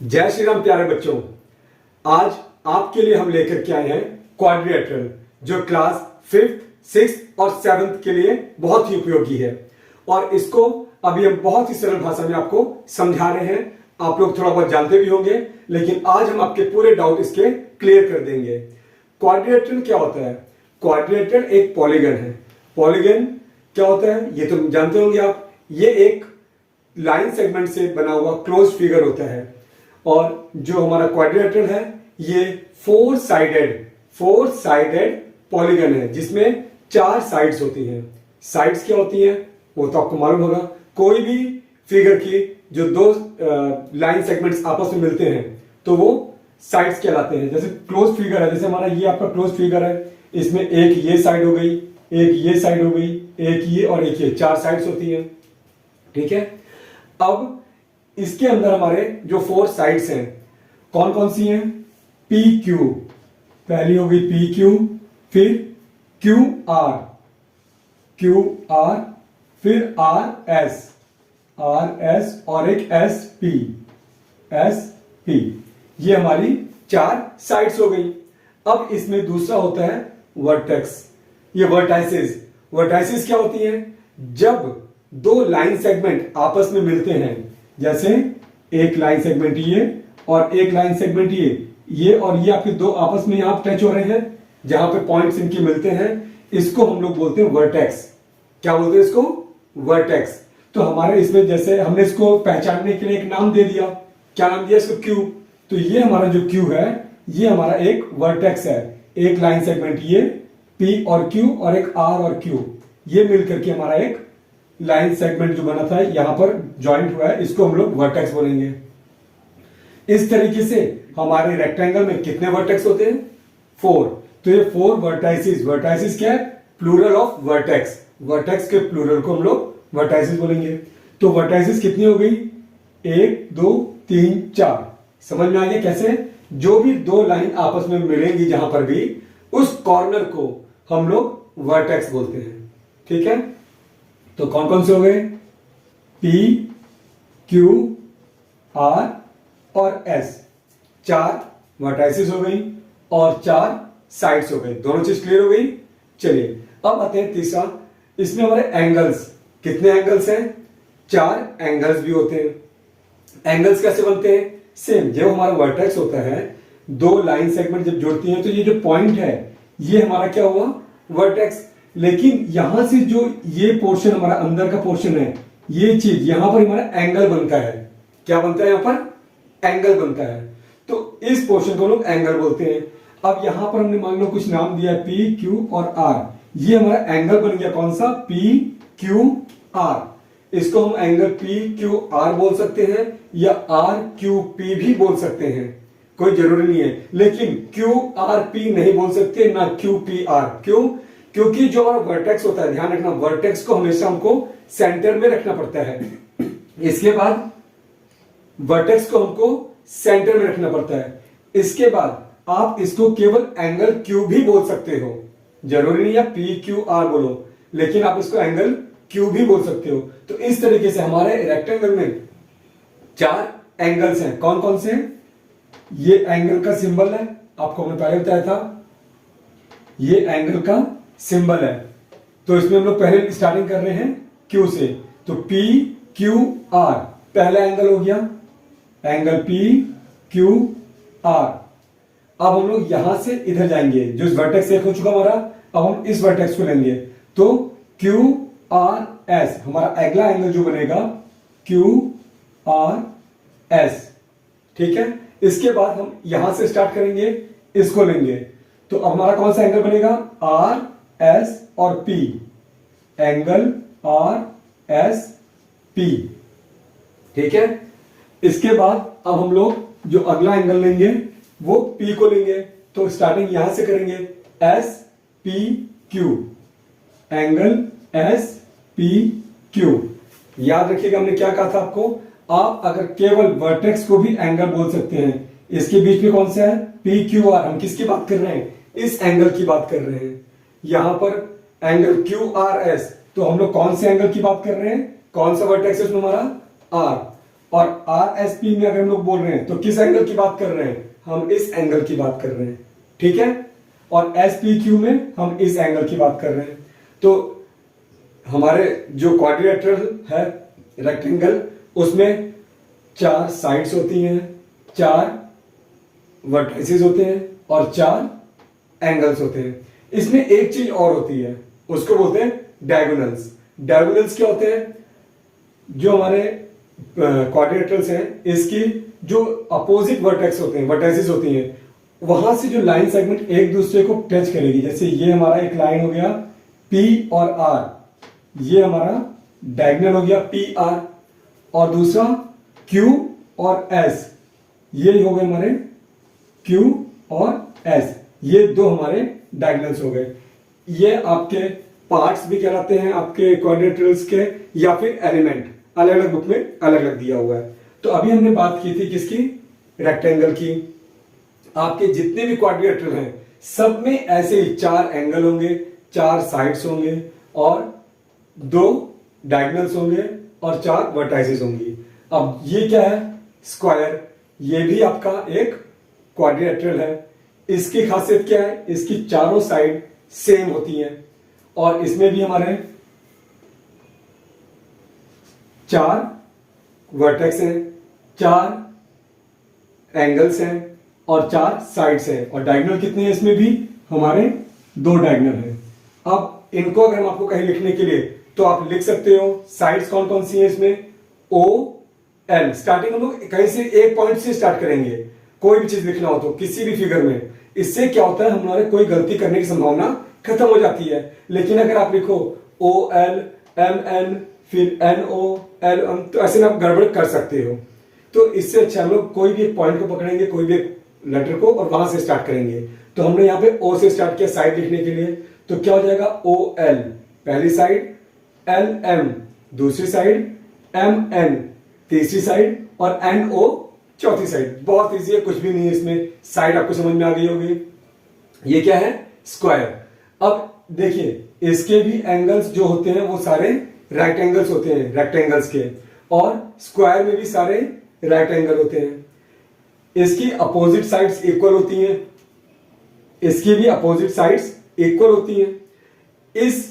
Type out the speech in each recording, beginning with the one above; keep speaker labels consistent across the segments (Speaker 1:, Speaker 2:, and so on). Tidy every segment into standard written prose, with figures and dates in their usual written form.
Speaker 1: जय श्री राम प्यारे बच्चों। आज आपके लिए हम लेकर के आए हैं क्वाड्रिलेटरल, जो क्लास 5th, 6th और 7th के लिए बहुत ही उपयोगी है। और इसको अभी हम बहुत ही सरल भाषा में आपको समझा रहे हैं। आप लोग थोड़ा बहुत जानते भी होंगे, लेकिन आज हम आपके पूरे डाउट इसके क्लियर कर देंगे। क्वाड्रिलेटरल क्या होता है? क्वाड्रिलेटरल एक पॉलीगन है। पॉलीगन क्या होता है ये तो जानते होंगे आप। ये एक लाइन सेगमेंट से बना हुआ क्लोज फिगर होता है। और जो हमारा क्वाड्रिलेटरल है ये फोर साइडेड पॉलीगन है, जिसमें 4 साइड्स होती हैं। साइड्स क्या होती हैं वो तो आपको मालूम होगा। कोई भी फिगर की जो दो लाइन सेगमेंट्स आपस में मिलते हैं तो वो साइड्स कहलाते हैं। जैसे क्लोज फिगर है, जैसे हमारा ये आपका क्लोज फिगर है, इसमें एक ये साइड हो गई, एक ये साइड हो गई, एक ये और एक ये, 4 साइड्स होती हैं। ठीक है। अब इसके अंदर हमारे जो 4 साइड्स हैं कौन कौन सी हैं? पी क्यू, पहली हो गई पी क्यू, फिर क्यू आर, फिर आर एस और एक एस पी। ये हमारी 4 साइड्स हो गई। अब इसमें दूसरा होता है वर्टेक्स। ये वर्टाइसिस क्या होती है? जब 2 लाइन सेगमेंट आपस में मिलते हैं, जैसे एक लाइन सेगमेंट ये और एक लाइन सेगमेंट ये और ये आपके 2 आपस में यहां टच हो रहे हैं, जहां पे पॉइंट्स इनके मिलते हैं, इसको हम लोग बोलते हैं वर्टेक्स। क्या बोलते हैं इसको? वर्टेक्स। तो हमारे इसमें जैसे हमने इसको पहचानने के लिए एक नाम दे दिया। क्या नाम दिया इसको? क्यू। तो ये हमारा जो क्यू है ये हमारा एक वर्टेक्स है। एक लाइन सेगमेंट ये पी और क्यू और एक आर और क्यू, ये मिलकर के हमारा एक लाइन सेगमेंट जो बना था यहां पर ज्वाइंट हुआ है, इसको हम लोग वर्टेक्स बोलेंगे। इस तरीके से हमारे रेक्टेंगल में कितने वर्टेक्स होते हैं? 4। तो ये 4 वर्टाइसिस क्या है? Plural of vertex. वर्टेक्स के प्लूरल को हम लोग वर्टाइसिस बोलेंगे। तो वर्टाइसिस कितनी हो गई? 1 2 3 4। समझ में आ गया कैसे? जो भी 2 लाइन आपस में मिलेंगी जहां पर भी, उस कॉर्नर को हम लोग वर्टेक्स बोलते हैं। ठीक है। तो कौन कौन से हो गए? पी क्यू आर और एस, 4 वर्टाइसिस हो गई और 4 साइड्स हो गए। दोनों चीज क्लियर हो गई। चलिए अब आते हैं तीसरा। इसमें हमारे एंगल्स, कितने एंगल्स हैं? 4 एंगल्स भी होते हैं। एंगल्स कैसे बनते हैं? सेम, जब हमारा वर्टेक्स होता है, 2 लाइन सेगमेंट जब जुड़ती हैं तो ये जो पॉइंट है ये हमारा क्या हुआ? वर्टेक्स। लेकिन यहां से जो ये पोर्शन हमारा अंदर का पोर्शन है, ये चीज यहां पर हमारा एंगल बनता है। क्या बनता है? यहां पर एंगल बनता है। तो इस पोर्शन को लोग एंगल बोलते हैं। अब यहां पर हमने मान लो कुछ नाम दिया पी क्यू और आर, ये हमारा एंगल बन गया। कौन सा? P Q R. इसको हम एंगल पी क्यू आर बोल सकते हैं या आर क्यू पी भी बोल सकते हैं, कोई जरूरी नहीं है। लेकिन क्यू आर पी नहीं बोल सकते, ना क्यू पी आर। क्यों? क्योंकि जो हमारा वर्टेक्स होता है, ध्यान रखना, वर्टेक्स को हमेशा हमको सेंटर में रखना पड़ता है। इसके बाद वर्टेक्स को हमको सेंटर में रखना पड़ता है। इसके बाद आप इसको केवल एंगल क्यू भी बोल सकते हो, जरूरी नहीं है पी क्यू आर बोलो, लेकिन आप इसको एंगल क्यू भी बोल सकते हो। तो इस तरीके से हमारे रेक्टेंगल में 4 एंगल्स हैं। कौन कौन से हैं? ये एंगल का सिंबल है, आपको हमने पहले बताया था, ये एंगल का सिंबल है। तो इसमें हम लोग पहले स्टार्टिंग कर रहे हैं क्यू से। तो पी क्यू आर पहला एंगल हो गया, एंगल पी क्यू आर। अब हम लोग यहां से इधर जाएंगे, जो इस वर्टेक्स एक हो चुका हमारा, अब हम इस वर्टेक्स को लेंगे। तो क्यू आर एस, हमारा अगला एंगल जो बनेगा क्यू आर एस। ठीक है। इसके बाद हम यहां से स्टार्ट करेंगे, इसको लेंगे। तो अब हमारा कौन सा एंगल बनेगा? आर एस और P, angle R S P. ठीक है। इसके बाद अब हम लोग जो अगला एंगल लेंगे वो P को लेंगे। तो स्टार्टिंग यहां से करेंगे, S P Q, angle S P Q. याद रखिएगा हमने क्या कहा था आपको, आप अगर केवल वर्टेक्स को भी एंगल बोल सकते हैं। इसके बीच में कौन सा है? P Q R. हम किसकी बात कर रहे हैं? इस एंगल की बात कर रहे हैं। यहां पर एंगल क्यू आर एस, तो हम लोग कौन से एंगल की बात कर रहे हैं? कौन सा वर्टेक्स है उसमें हमारा? आर। और आर एस पी में अगर हम लोग बोल रहे हैं तो किस एंगल की बात कर रहे हैं, हम इस एंगल की बात कर रहे हैं, ठीक है। और एस पी क्यू में हम इस एंगल की बात कर रहे हैं। तो हमारे जो क्वाड्रिलेटरल है रेक्टेंगल, उसमें 4 साइड्स होती हैं, 4 वर्टिसेस होते हैं और 4 एंगल्स होते हैं। इसमें एक चीज और होती है, उसको बोलते हैं डायगोनल्स। डायगोनल्स क्या होते हैं, जो हमारे क्वाड्रिलेटरल्स हैं, इसकी जो अपोजिट वर्टेक्स होते हैं, वर्टेक्सेस होती हैं, वहां से जो लाइन सेगमेंट एक दूसरे को टच करेगी, जैसे ये हमारा एक लाइन हो गया P और R, ये हमारा डायगोनल हो गया PR, और दूसरा Q और S, ये हो गए हमारे Q और S, ये दो हमारे डायगोनल्स हो गए। ये आपके पार्ट्स भी कहलाते हैं आपके क्वाड्रिलेटरल्स के, या फिर एलिमेंट, अलग अलग बुक में अलग अलग दिया हुआ है। तो अभी हमने बात की थी किसकी, रेक्टेंगल की। आपके जितने भी क्वाड्रिलेटरल हैं सब में ऐसे ही 4 एंगल होंगे, 4 साइड्स होंगे और 2 डायगोनल्स होंगे और 4 वर्टाइसेस होंगी। अब ये क्या है, स्क्वायर, ये भी आपका एक क्वाड्रिलेटरल है। इसकी खासियत क्या है, इसकी चारों साइड सेम होती हैं और इसमें भी हमारे 4 वर्टेक्स हैं, 4 एंगल्स हैं और 4 साइड्स हैं, और डायगोनल कितने हैं, इसमें भी हमारे 2 डायगोनल हैं। अब इनको अगर हम आपको कहीं लिखने के लिए, तो आप लिख सकते हो साइड्स कौन कौन सी हैं इसमें, O L। स्टार्टिंग हम लोग कहीं से एक पॉइंट से स्टार्ट करेंगे, कोई भी चीज लिखना हो तो किसी भी फिगर में। इससे क्या होता है, हमारे कोई गलती करने की संभावना खत्म हो जाती है। लेकिन अगर आप लिखो OL MN फिर NO LM, तो ऐसे में आप गड़बड़ कर सकते हो। तो इससे अच्छा हम लोग कोई भी एक पॉइंट को पकड़ेंगे, कोई भी एक लेटर को, और वहां से स्टार्ट करेंगे। तो हमने यहाँ पे O से स्टार्ट किया साइड लिखने के लिए, तो क्या हो जाएगा, OL पहली साइड, LM दूसरी साइड, MN तीसरी साइड और NO चौथी साइड। बहुत इजी है, कुछ भी नहीं है इसमें, साइड आपको समझ में आ गई होगी। ये क्या है, स्क्वायर। अब देखिए इसके भी एंगल्स जो होते हैं वो सारे राइट एंगल्स होते हैं रेक्टेंगल्स के, और स्क्वायर में भी सारे राइट एंगल होते हैं। इसकी अपोजिट साइड्स इक्वल होती हैं, इसकी भी अपोजिट साइड्स इक्वल होती हैं। इस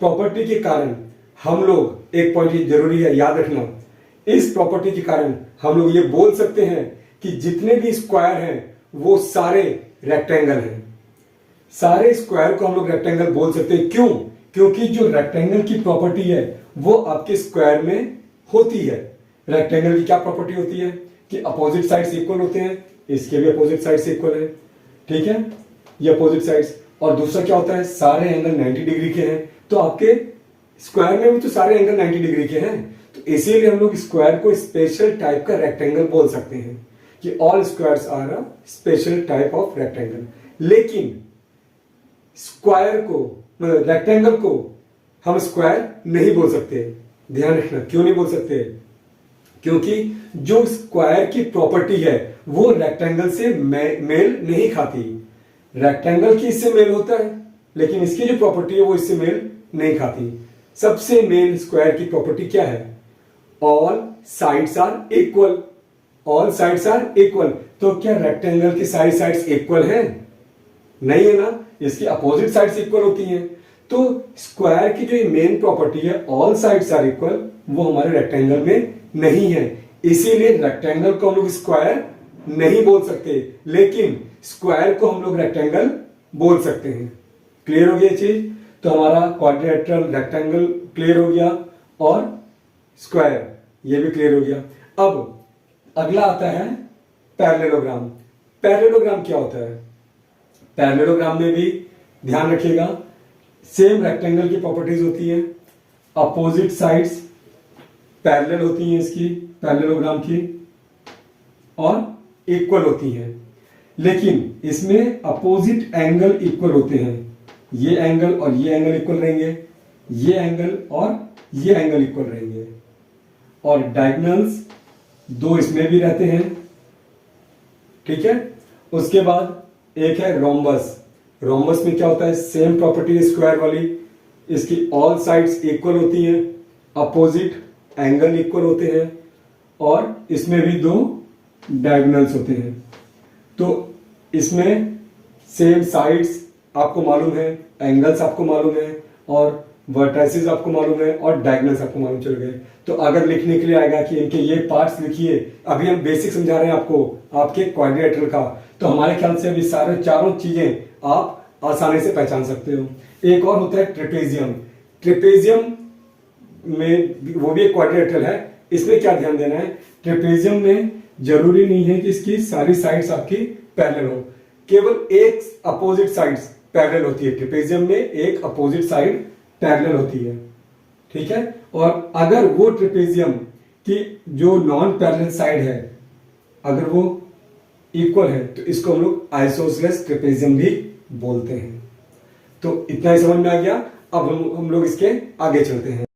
Speaker 1: प्रॉपर्टी के कारण हम लोग, एक पॉइंट ये जरूरी है याद रखना, इस प्रॉपर्टी के कारण हम लोग ये बोल सकते हैं कि जितने भी स्क्वायर हैं वो सारे रेक्टेंगल हैं। सारे स्क्वायर को हम लोग रेक्टेंगल बोल सकते हैं। क्यों? क्योंकि जो रेक्टेंगल की प्रॉपर्टी है वो आपके स्क्वायर में होती है। रेक्टेंगल की क्या प्रॉपर्टी होती है कि अपोजिट साइड्स इक्वल होते हैं, इसके भी अपोजिट साइड्स इक्वल है, ठीक है, ये अपोजिट साइड्स। और दूसरा क्या होता है, सारे एंगल 90 डिग्री के हैं। तो आपके स्क्वायर में भी तो सारे एंगल 90 डिग्री के हैं, तो इसीलिए हम लोग स्क्वायर को स्पेशल टाइप का रेक्टेंगल बोल सकते हैं कि all squares are a special type of rectangle. लेकिन स्क्वायर को, रेक्टेंगल को हम स्क्वायर नहीं बोल सकते। ध्यान रखना, क्यों नहीं बोल सकते, क्योंकि जो स्क्वायर की प्रॉपर्टी है वो रेक्टेंगल से मेल नहीं खाती। रेक्टेंगल की इससे मेल होता है, लेकिन इसकी जो प्रॉपर्टी है वो इससे मेल नहीं खाती। सबसे मेन स्क्वायर की प्रॉपर्टी क्या है, all sides are equal. All sides are equal. तो क्या रेक्टेंगल की सारी साइड्स इक्वल हैं? नहीं है ना, इसकी अपोजिट साइड्स इक्वल होती हैं। तो स्क्वायर की जो मेन प्रॉपर्टी है ऑल साइड्स आर इक्वल, वो हमारे रेक्टेंगल में नहीं है। इसीलिए रेक्टेंगल को हम लोग स्क्वायर नहीं बोल सकते, लेकिन स्क्वायर को हम लोग रेक्टेंगल बोल सकते हैं। क्लियर हो गया चीज? तो हमारा क्वाड्रिलेटरल रेक्टेंगल क्लियर हो गया और स्क्वायर ये भी क्लियर हो गया। अब अगला आता है पैरेललोग्राम। पैरेललोग्राम क्या होता है? पैरेललोग्राम में भी ध्यान रखिएगा, सेम रेक्टेंगल की प्रॉपर्टीज होती है, अपोजिट साइड्स पैरेलल होती हैं इसकी, पैरेललोग्राम की, और इक्वल होती हैं। लेकिन इसमें अपोजिट एंगल इक्वल होते हैं। ये एंगल और ये एंगल इक्वल रहेंगे, ये एंगल और ये एंगल इक्वल रहेंगे, और डायगोनल्स 2 इसमें भी रहते हैं, ठीक है। उसके बाद एक है रोम्बस। रोम्बस में क्या होता है, सेम प्रॉपर्टी स्क्वायर वाली, इसकी ऑल साइड्स इक्वल होती हैं, अपोजिट एंगल इक्वल होते हैं, और इसमें भी 2 डायगोनल्स होते हैं। तो इसमें सेम साइड्स आपको मालूम है, एंगल्स आपको मालूम है और वर्टाइसेस आपको मालूम है और डायगोनल्स आपको मालूम चल गए। तो अगर लिखने के लिए आएगा कि इनके ये पार्ट्स लिखिए, अभी हम बेसिक समझा रहे हैं आपको आपके क्वाड्रिलेटरल का, तो हमारे ख्याल से अभी सारे चारों चीजें आप आसानी से पहचान सकते हो। एक और होता है ट्रेपेजियम। ट्रेपेजियम में वो भी एक क्वाड्रिलेटरल है। इसमें क्या ध्यान देना है, ट्रेपेजियम में जरूरी नहीं है कि इसकी सारी साइड्स आपकी पैरेलल हो, केवल एक अपोजिट साइड्स पैरेलल होती है। ट्रेपेजियम में एक अपोजिट साइड पैरेलल होती है, ठीक है। और अगर वो ट्रेपेजियम की जो नॉन पैरेलल साइड है अगर वो इक्वल है तो इसको हम लोग आइसोसेलेस ट्रेपेजियम भी बोलते हैं। तो इतना ही समझ में आ गया। अब हम लोग इसके आगे चलते हैं।